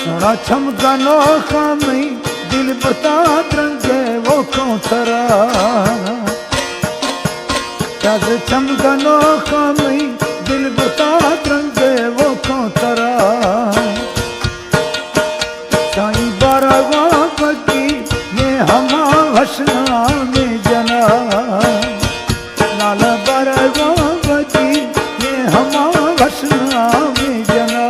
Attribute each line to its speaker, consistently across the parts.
Speaker 1: सोना चमकनो खामी दिल बता रंगे वो कौतरा जग चमकनो खामी दिल बता रंगे वो कौतरा साईं बारहवा बगी ये हमा हसना में जना लाला बारहवा बगी ये हमा हसना में जना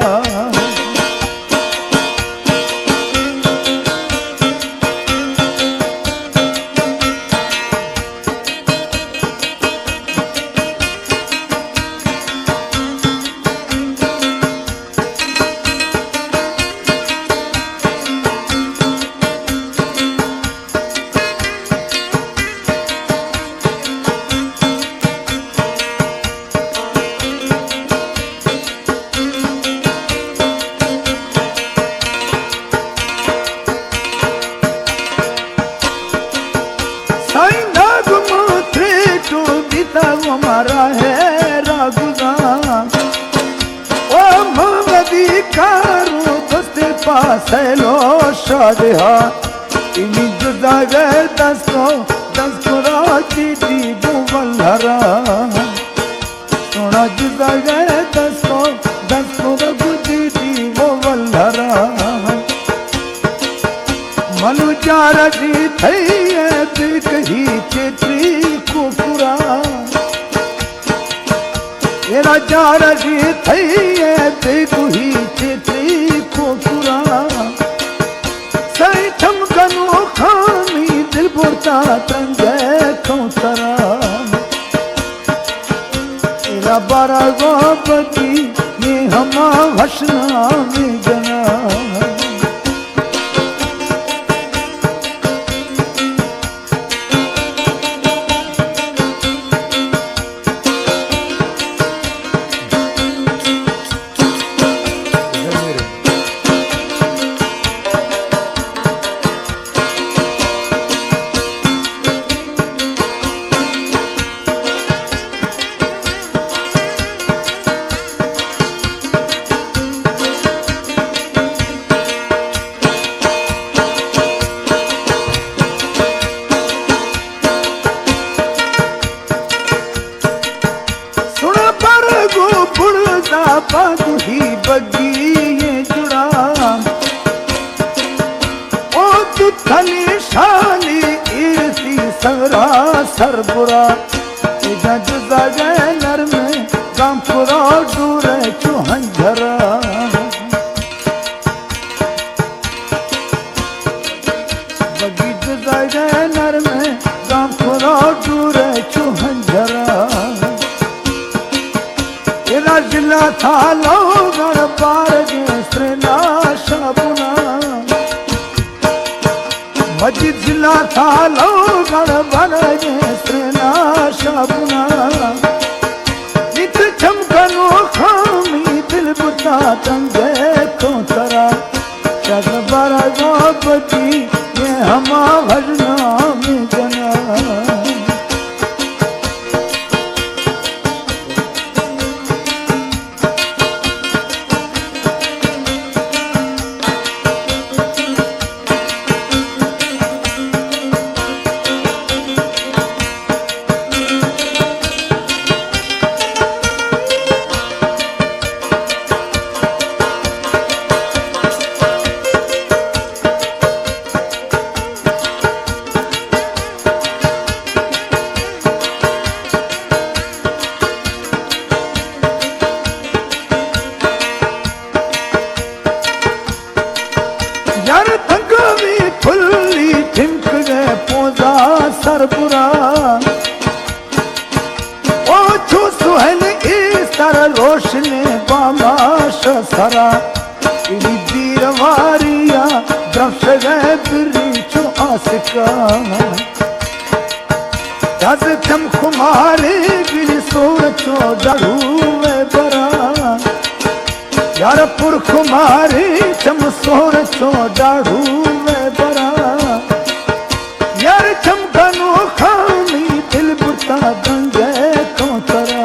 Speaker 1: हमारा है रागुदा ओ मोहम्मदी कारू दोस्ते पास है लो शादिहा इन्हीं जुदा गए दस को राजी दी बुवल्हरा सोना जुदा गए दस को राजी दी बुवल्हरा मनु जारा जी थई है दिल कही चेत्री कुकुरा तेरा जारा जी थई है देखू ही चेत्री कुकुरा सही चमकनो खामी दिल बोलता तंगे कौतरा तेरा बारहवा बगी ये हमा हसना में जना बागु ही बगी ये जुड़ा ओ तू थली शाली इरती सगरा सरबुरा इधर जुदा गए नर में गामपुरा दूरे चुहंझरा बगी जुदा गए नर में गामपुरा दूरे चुहंझरा जिला था लोगण पार स्त्रीना शाबुना मस्जिद जिला था लोगण बन स्त्रीना शाबुना नित चमकनो खामी दिल बुता तंगे कौतरा जग बारहवा बगी ये हमा भजना में जना सरबुरा ओ छो सुहल इस तरह रोशनी बामाश सरा इनी दीरवारिया द्रफ्श गए बिरी छो आसिका जज चम खुमारी बिरी सोर छो दड़ूवे बरा यार पुर खुमारी चम सोर छो दड़ूवे बरा यार चमकनो खामी दिल बुता गंगे कौतरा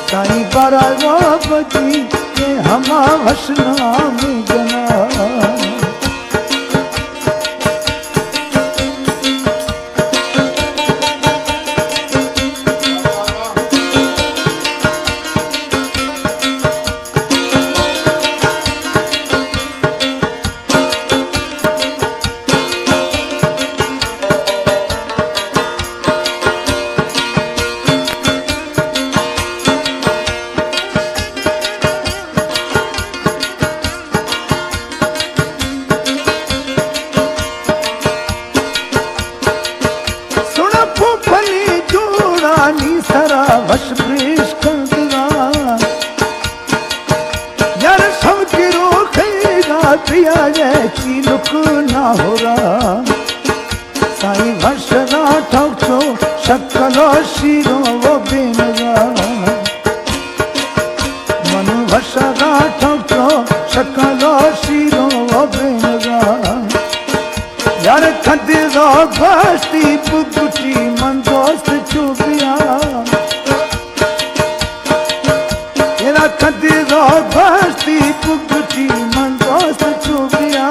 Speaker 1: साईं बारहवा बगी ये हमा वसना में जना वश प्रेश कर देगा यार सब की रोकेगा पिया जैसी लुक ना हो रहा साई वश ना ठोको शक्लो शीरो वो बेनगा मन वश ना ठोको शक्लो शीरो वो बेनगा यार खदेगा बस्ती पुगटी मन दोस्त चुपिया खदेगा बस्ती पुगटी मन दोस्त चुपिया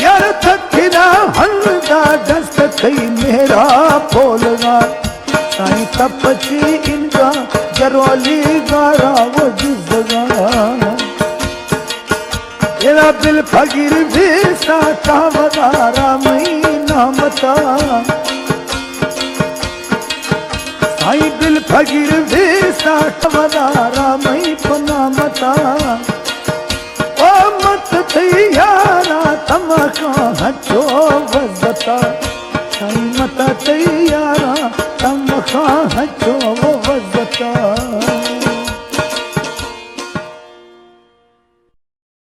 Speaker 1: यार थकिना हल्दा दस्त थई मेरा पोलगा साईं तपची इनका जरोली गारा वो जुजगा तेरा दिल फकीर भी साता वदारा महीना मता साई दिल फकीर भी साता वदारा मही पना मता ओ मत तैयारा तमका हचो वजता साई मत तैयारा तमका हचो वजता